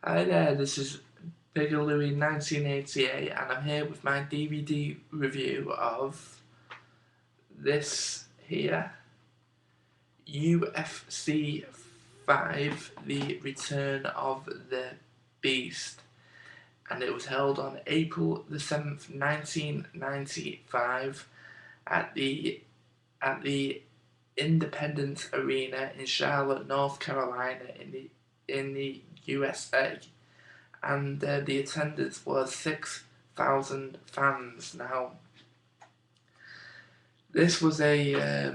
Hi there, this is biggerlouie1988 and I'm here with my DVD review of this here, UFC 5, The Return of the Beast, and it was held on April the 7th, 1995 at the Independence Arena in Charlotte, North Carolina in the USA. And the attendance was 6,000 fans. Now, this was a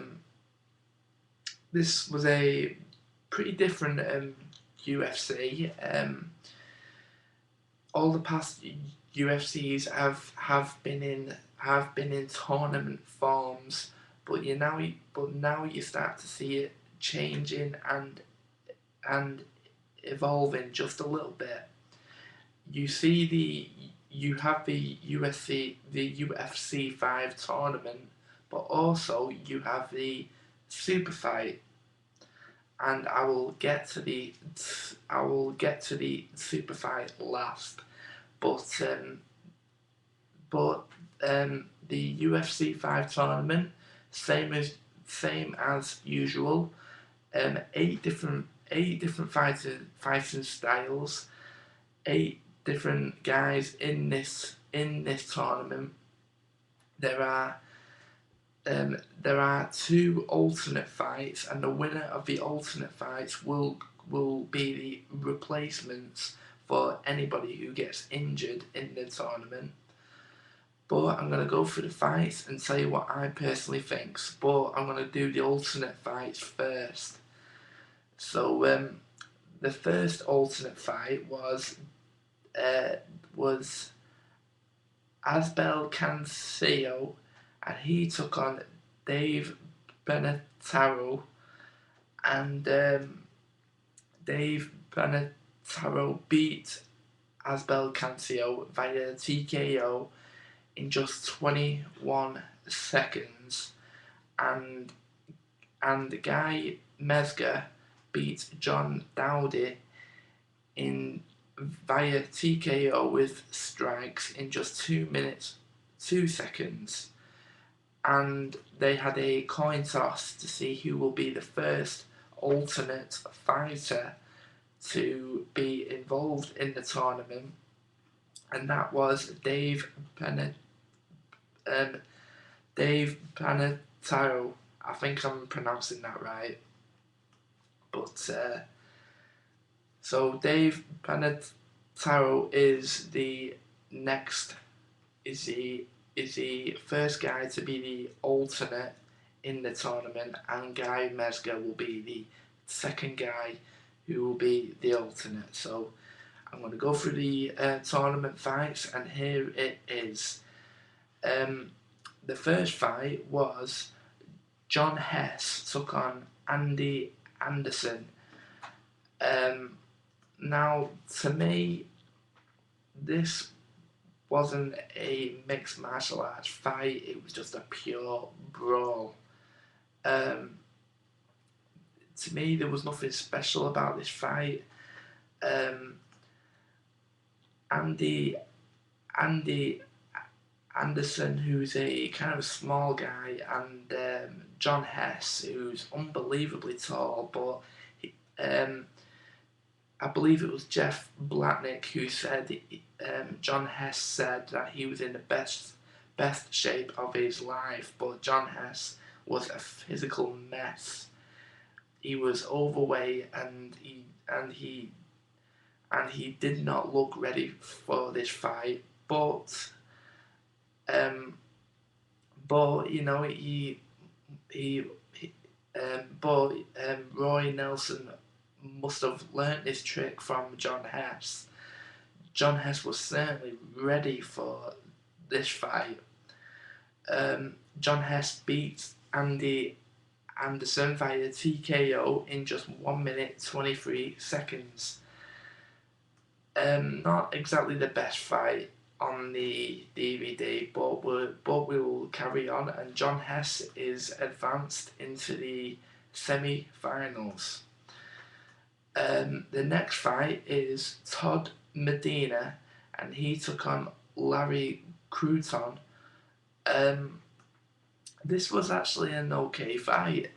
pretty different UFC. All the past UFCs have been in tournament forms, but now you start to see it changing and evolving just a little bit. You have the UFC 5 tournament, but also you have the super fight, and I will get to the super fight last. But the UFC 5 tournament, same as usual. Eight different fighting styles, 8 different guys in this tournament. There are 2 alternate fights, and the winner of the alternate fights will be the replacements for anybody who gets injured in the tournament. But I'm going to go through the fights and tell you what I personally think. But I'm going to do the alternate fights first. So the first alternate fight was Asbel Cancio, and he took on Dave Beneteau, and Dave Beneteau beat Asbel Cancio via TKO in just 21 seconds, and the guy Mezger beat Jon Dowdy via TKO with strikes in just 2 minutes 2 seconds, and they had a coin toss to see who will be the first alternate fighter to be involved in the tournament, and that was Dave Beneteau. I think I'm pronouncing that right, but so Dave Beneteau is the first guy to be the alternate in the tournament, and Guy Mezger will be the second guy who will be the alternate. So I'm going to go through the tournament fights, and here it is. The first fight was Jon Hess took on Andy Anderson. Now, to me, this wasn't a mixed martial arts fight, it was just a pure brawl. To me, there was nothing special about this fight. Andy Anderson, who's a kind of a small guy, and Jon Hess, who's unbelievably tall, but I believe it was Jeff Blatnick who said Jon Hess said that he was in the best shape of his life, but Jon Hess was a physical mess. He was overweight, and he did not look ready for this fight. But you know, Roy Nelson must have learnt this trick from Jon Hess. Jon Hess was certainly ready for this fight. Jon Hess beat Andy Anderson via TKO in just 1 minute 23 seconds. Not exactly the best fight on the DVD, but we will carry on, and Jon Hess is advanced into the semi-finals. The next fight is Todd Medina, and he took on Larry Cureton. Um, this was actually an okay fight.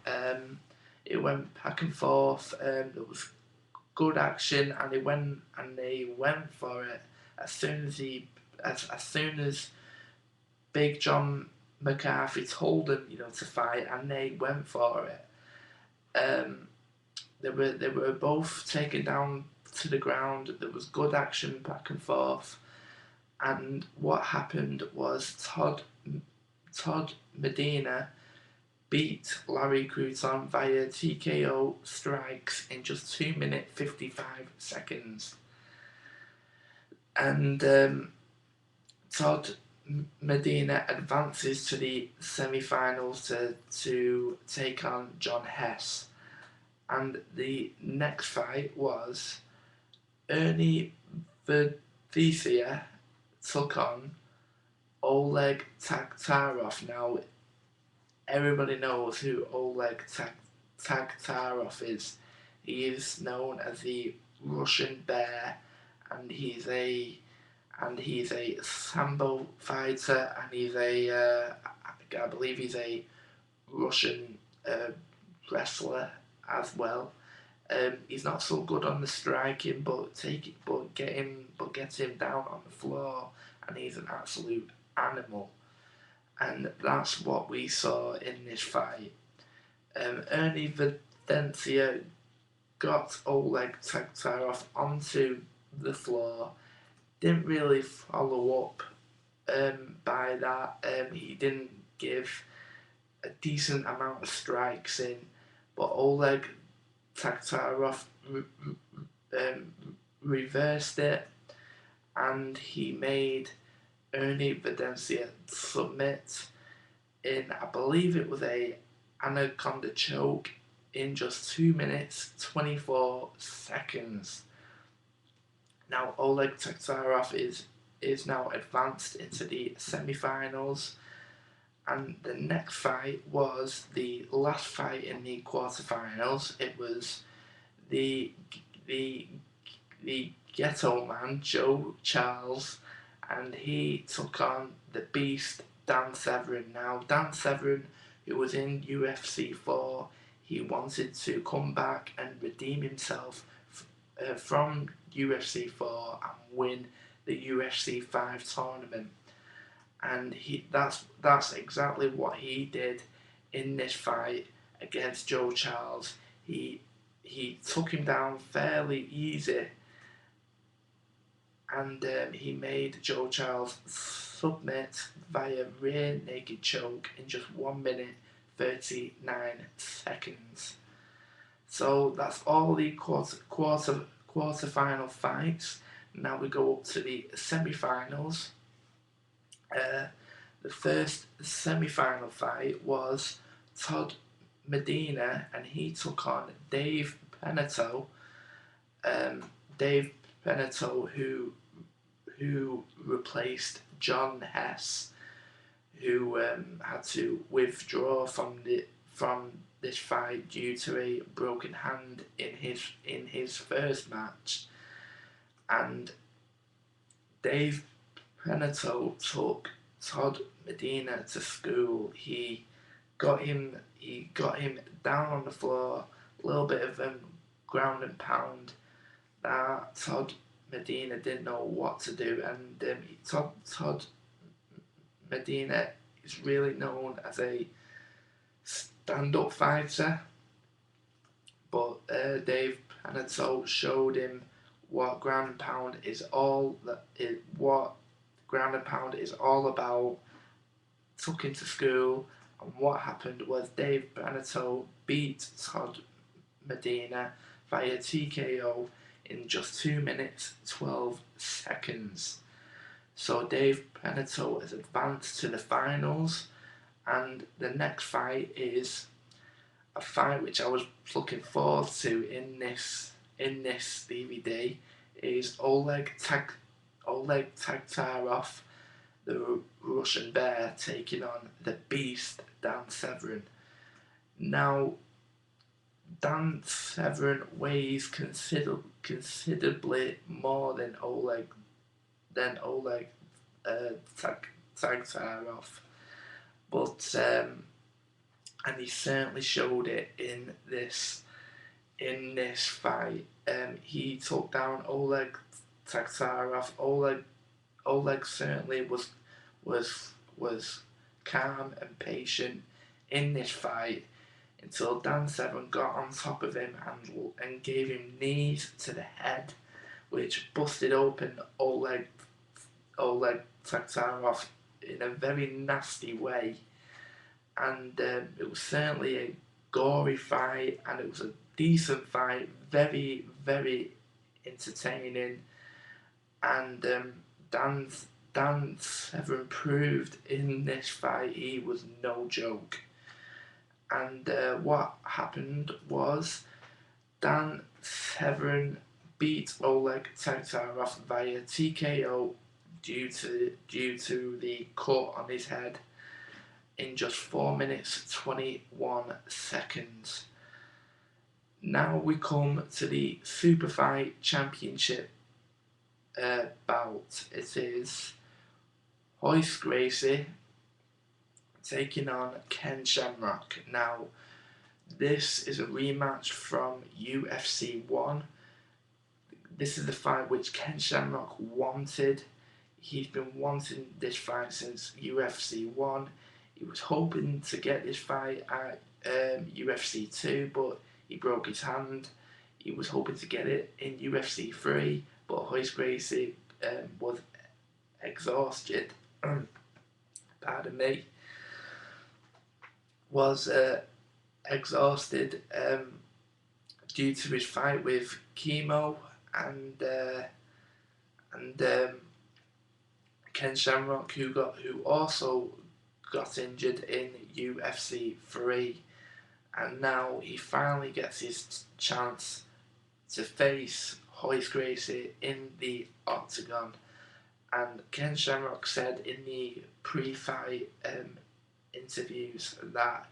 It went back and forth. There was good action, and they went for it as soon as as soon as Big John McCarthy told them, to fight, and they went for it. They were both taken down to the ground. There was good action back and forth, and what happened was Todd Medina beat Larry Cureton via TKO strikes in just 2 minutes 55 seconds. And Todd Medina advances to the semi-finals to take on Jon Hess. And the next fight was Ernie Verdecia took on Oleg Taktarov. Now, everybody knows who Oleg Taktarov is. He is known as the Russian Bear, and he's a sambo fighter, and I believe he's a Russian wrestler as well. He's not so good on the striking, but get him down on the floor, and he's an absolute animal. And that's what we saw in this fight. Ernie Verdecia got Oleg Taktarov onto the floor. Didn't really follow up by that. He didn't give a decent amount of strikes in, but Oleg Taktarov reversed it, and he made Ernie Verdecia submit in, I believe it was a anaconda choke in just 2 minutes 24 seconds. Now Oleg Taktarov is now advanced into the semi-finals, and the next fight was the last fight in the quarterfinals. It was the ghetto man Joe Charles, and he took on the beast Dan Severn. Now Dan Severn, who was in UFC 4, he wanted to come back and redeem himself from UFC 4 and win the UFC 5 tournament. And that's exactly what he did in this fight against Joe Charles. He took him down fairly easy, and he made Joe Charles submit via rear naked choke in just 1 minute 39 seconds. So that's all the quarter-final fights. Now we go up to the semi-finals. The first semi-final fight was Todd Medina, and he took on Dave Beneteau. Dave Beneteau, who replaced Jon Hess, who had to withdraw from this fight due to a broken hand in his first match. And Dave Beneteau took Todd Medina to school. He got him down on the floor, a little bit of ground and pound. That Todd Medina didn't know what to do, and Todd Medina is really known as a stand-up fighter, but Dave Beneteau showed him what ground and pound is all about. Took him to school, and what happened was Dave Beneteau beat Todd Medina via TKO in just 2 minutes 12 seconds. So Dave Beneteau has advanced to the finals, and the next fight is a fight which I was looking forward to in this DVD. Is Oleg Taktarov, the Russian Bear, taking on the beast Dan Severn. Now, Dan Severn weighs considerably more than Oleg Taktarov, but and he certainly showed it in this fight. He took down Oleg Taktarov. Oleg certainly was calm and patient in this fight until Dan Severn got on top of him and gave him knees to the head, which busted open Oleg Taktarov in a very nasty way. And it was certainly a gory fight, and it was a decent fight, very, very entertaining. And Dan Severn proved in this fight he was no joke. And what happened was Dan Severn beat Oleg Taktarov via TKO due to the cut on his head in just 4 minutes 21 seconds. Now we come to the Super Fight Championship bout. It is Royce Gracie taking on Ken Shamrock. Now, this is a rematch from UFC 1. This is the fight which Ken Shamrock wanted. He's been wanting this fight since UFC 1. He was hoping to get this fight at UFC 2, but he broke his hand. He was hoping to get it in UFC 3, but Royce Gracie was exhausted. Pardon me. Was exhausted due to his fight with chemo, and Ken Shamrock, who also got injured in UFC 3, and now he finally gets his chance to face Royce Gracie in the octagon. And Ken Shamrock said in the pre-fight interviews that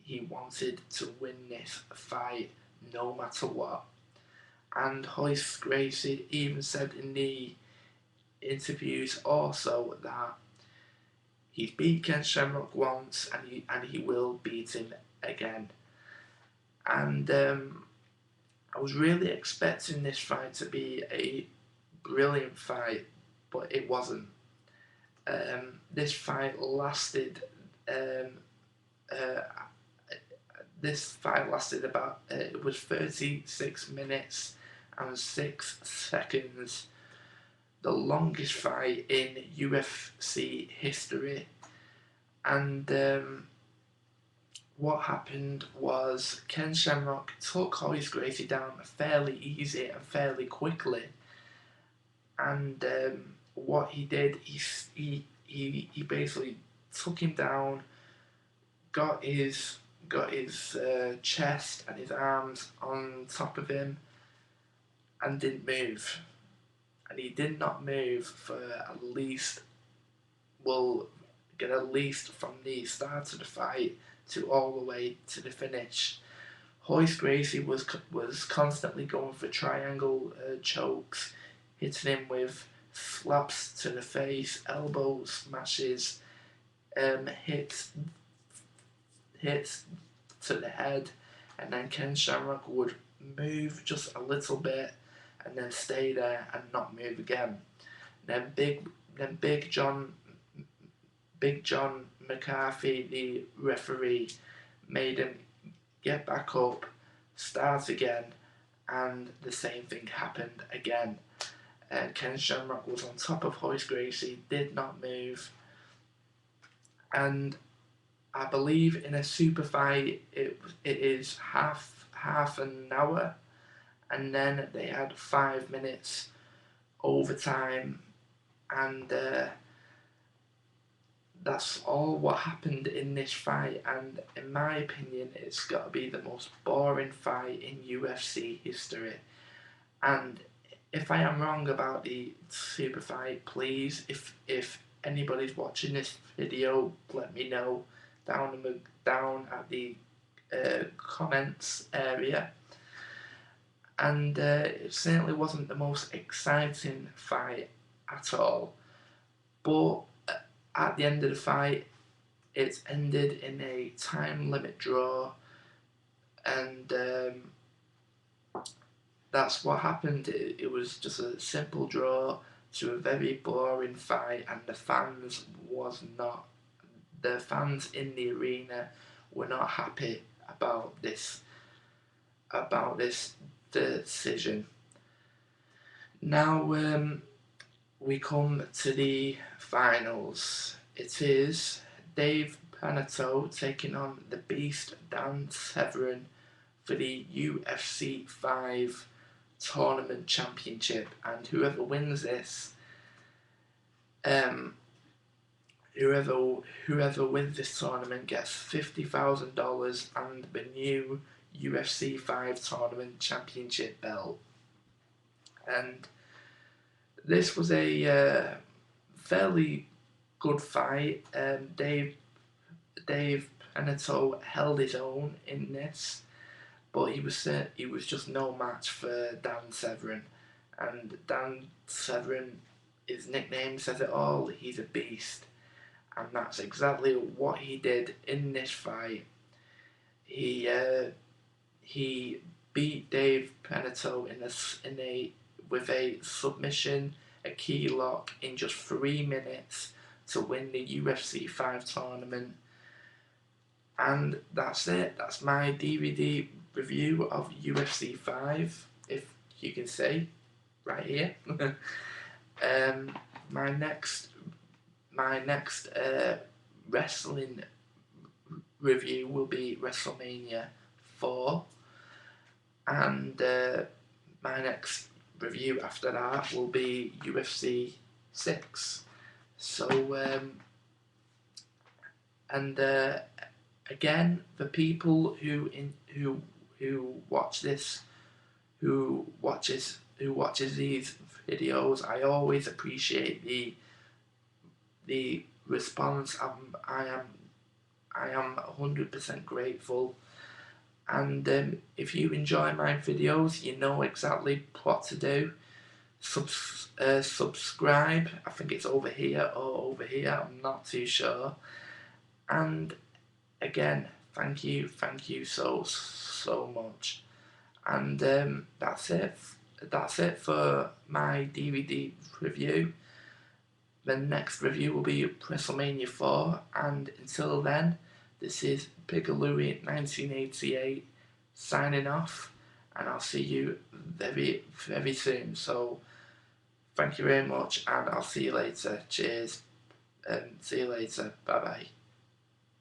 he wanted to win this fight no matter what. And Royce Gracie even said in the interviews also that he's beat Ken Shamrock once and he will beat him again. And I was really expecting this fight to be a brilliant fight, but it wasn't. This fight lasted about, it was 36 minutes and 6 seconds, the longest fight in UFC history. And what happened was Ken Shamrock took Royce Gracie down fairly easy and fairly quickly. And what he did, he basically took him down, got his chest and his arms on top of him, and didn't move. And he did not move for at least from the start of the fight to all the way to the finish. Royce Gracie was constantly going for triangle chokes, hitting him with slaps to the face, elbow smashes, hits to the head, and then Ken Shamrock would move just a little bit and then stay there and not move again. Then Big John McCarthy, the referee, made him get back up, start again, and the same thing happened again. Ken Shamrock was on top of Royce Gracie, did not move, and I believe in a super fight it is half an hour, and then they had 5 minutes overtime, and that's all what happened in this fight. And in my opinion, it's got to be the most boring fight in UFC history. And if I am wrong about the super fight, please, if anybody's watching this video, let me know down at the comments area, and it certainly wasn't the most exciting fight at all, but at the end of the fight it ended in a time limit draw, and that's what happened. It was just a simple draw to a very boring fight, and the fans in the arena were not happy about this decision. Now we come to the finals. It is Dave Beneteau taking on the Beast Dan Severn for the UFC 5 Tournament Championship, and whoever wins this, whoever wins this tournament gets $50,000 and the new UFC 5 Tournament Championship belt. And this was a fairly good fight. Dave Beneteau held his own in this, but he was just no match for Dan Severn. And Dan Severn, his nickname says it all. He's a beast, and that's exactly what he did in this fight. He beat Dave Beneteau with a submission, a key lock in just 3 minutes to win the UFC 5 tournament. And that's it. That's my DVD review of UFC 5, if you can see, right here. My next wrestling review will be WrestleMania 4, and my next review after that will be UFC 6. So again, for people who watches these videos, I always appreciate the response. I am 100% grateful. And if you enjoy my videos, you know exactly what to do. Subscribe. I think it's over here or over here. I'm not too sure. And again, thank you so much. And that's it for my DVD review. The next review will be WrestleMania 4, and until then, this is biggerlouie1988 signing off, and I'll see you very, very soon. So thank you very much, and I'll see you later. Cheers, and see you later. Bye bye.